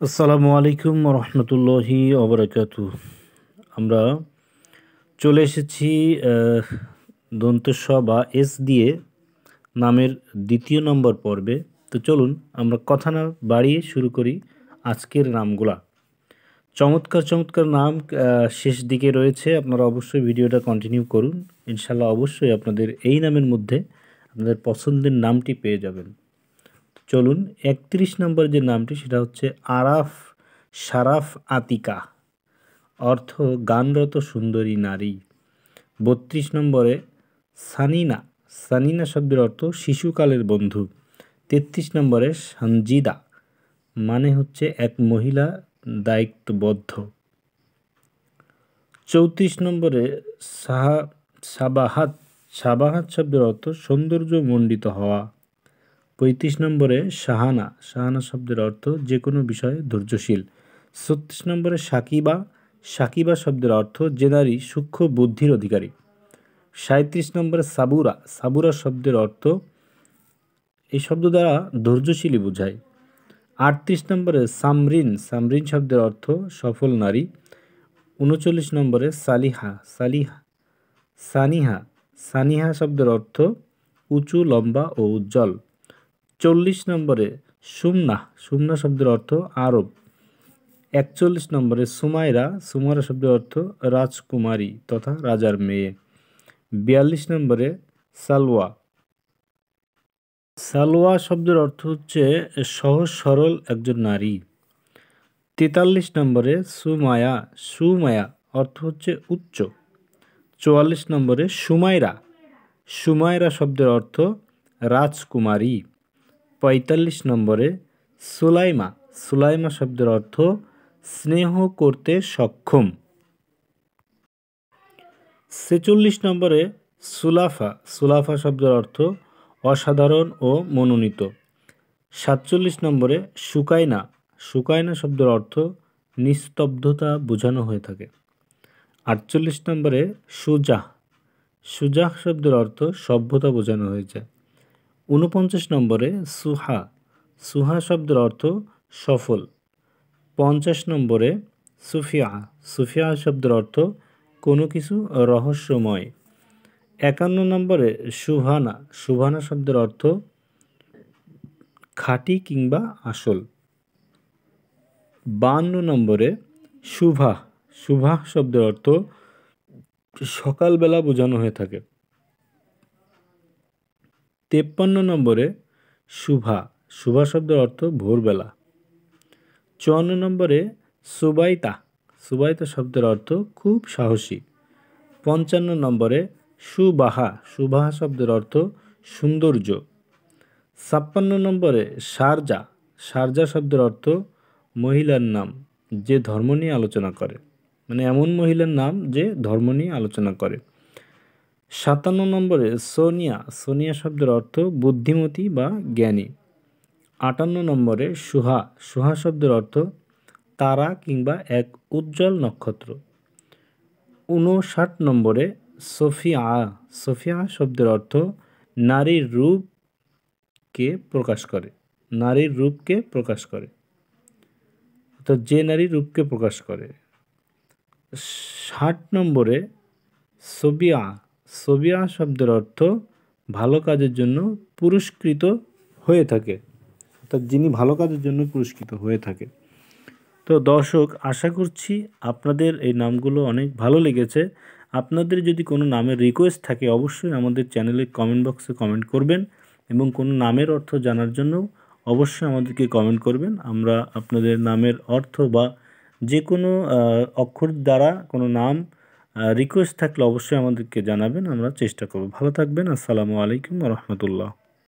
আসসালামু আলাইকুম রহমতুল্লাহি ওবরাকাতু। আমরা চলে এসেছি দন্ত স বা এস দিয়ে নামের দ্বিতীয় নম্বর পর্বে। তো চলুন আমরা কথা না বাড়িয়ে শুরু করি আজকের নামগুলা। চমৎকার চমৎকার নাম শেষ দিকে রয়েছে, আপনারা অবশ্যই ভিডিওটা কন্টিনিউ করুন। ইনশাল্লাহ অবশ্যই আপনাদের এই নামের মধ্যে আপনাদের পছন্দের নামটি পেয়ে যাবেন। চলুন ৩১ নম্বর যে নামটি সেটা হচ্ছে আরাফ শারাফ আতিকা, অর্থ গানরত সুন্দরী নারী। ৩২ নম্বরে সানিনা, সানিনা শব্দের অর্থ শিশুকালের বন্ধু। ৩৩ নম্বরে সঞ্জিদা, মানে হচ্ছে এক মহিলা দায়িত্ববদ্ধ। ৩৪ নম্বরে সাবাহাত, সাবাহাত শব্দের অর্থ সৌন্দর্য মণ্ডিত হওয়া। ৩৫ নম্বরে শাহানা, শাহানা শব্দের অর্থ যে কোনো বিষয়ে ধৈর্যশীল। ৩৬ নম্বরে সাকিবা, সাকিবা শব্দের অর্থ যে নারী সূক্ষ্ম বুদ্ধির অধিকারী। ৩৭ নম্বরে সাবুরা, সাবুরা শব্দের অর্থ এই শব্দ দ্বারা ধৈর্যশীলী বোঝায়। ৩৮ নম্বরে সামরিন, সামরিন শব্দের অর্থ সফল নারী। ৩৯ নম্বরে সালিহা, সালিহা, সানিহা, সানিহা শব্দের অর্থ উঁচু লম্বা ও উজ্জ্বল। ৪০ নম্বরে সুমনা, সুমনা শব্দের অর্থ আরব। ৪১ নম্বরে সুমাইরা, সুমাইরা শব্দের অর্থ রাজকুমারী তথা রাজার মেয়ে। ৪২ নম্বরে সালওয়া, সালওয়া শব্দের অর্থ হচ্ছে সহজ সরল একজন নারী। ৪৩ নম্বরে সুমায়া, সুমায়া অর্থ হচ্ছে উচ্চ। ৪৪ নম্বরে সুমাইরা, সুমাইরা শব্দের অর্থ রাজকুমারী। ৪৫ নম্বরে সুলাইমা, সুলাইমা শব্দের অর্থ স্নেহ করতে সক্ষম। ৪৬ নম্বরে সুলাফা, সুলাফা শব্দের অর্থ অসাধারণ ও মনোনীত। ৪৭ নম্বরে সুকাইনা, সুকাইনা শব্দের অর্থ নিস্তব্ধতা বোঝানো হয়ে থাকে। ৪৮ নম্বরে সুজাহ, সুজাহ শব্দের অর্থ সভ্যতা বোঝানো হয়েছে। ৪৯ নম্বরে সুহা, সুহা শব্দের অর্থ সফল। ৫০ নম্বরে সুফিয়া, সুফিয়া শব্দের অর্থ কোনো কিছু রহস্যময়। ৫১ নম্বরে সুভানা, সুভানা শব্দের অর্থ খাঁটি কিংবা আসল। ৫২ নম্বরে শুভা, শুভা শব্দের অর্থ সকালবেলা বোঝানো হয়ে থাকে। ৫৩ নম্বরে শুভা, শুভা শব্দের অর্থ ভোরবেলা। ৫৪ নম্বরে সুবাইতা, সুবাইতা শব্দের অর্থ খুব সাহসী। ৫৫ নম্বরে সুবাহা, সুবাহা শব্দের অর্থ সৌন্দর্য। ৫৬ নম্বরে শারজা, শারজা শব্দের অর্থ মহিলার নাম যে ধর্ম নিয়ে আলোচনা করে, মানে এমন মহিলার নাম যে ধর্ম নিয়ে আলোচনা করে। ৫৭ নম্বরে সোনিয়া, সোনিয়া শব্দের অর্থ বুদ্ধিমতী বা জ্ঞানী। ৫৮ নম্বরে সুহা, সুহা শব্দের অর্থ তারা কিংবা এক উজ্জ্বল নক্ষত্র। ৫৯ নম্বরে সোফিয়া, সোফিয়া শব্দের অর্থ নারীর রূপকে প্রকাশ করে, নারীর রূপকে প্রকাশ করে, তো যে নারীর রূপকে প্রকাশ করে। ৬০ নম্বরে সোবিয়া, সোবিয়া শব্দের অর্থ ভালো কাজের জন্য পুরস্কৃত হয়ে থাকে, অর্থাৎ যিনি ভালো কাজের জন্য পুরস্কৃত হয়ে থাকে। তো দর্শক, আশা করছি আপনাদের এই নামগুলো অনেক ভালো লেগেছে। আপনাদের যদি কোনো নামের রিকোয়েস্ট থাকে অবশ্যই আমাদের চ্যানেলের কমেন্ট বক্সে কমেন্ট করবেন, এবং কোনো নামের অর্থ জানার জন্য অবশ্যই আমাদেরকে কমেন্ট করবেন। আমরা আপনাদের নামের অর্থ বা যে কোনো অক্ষর দ্বারা কোনো নাম রিকোয়েস্ট থাকলে অবশ্যই আমাদেরকে জানাবেন, আমরা চেষ্টা করব। ভালো থাকবেন। আসসালামু আলাইকুম রহমতুল্লাহ।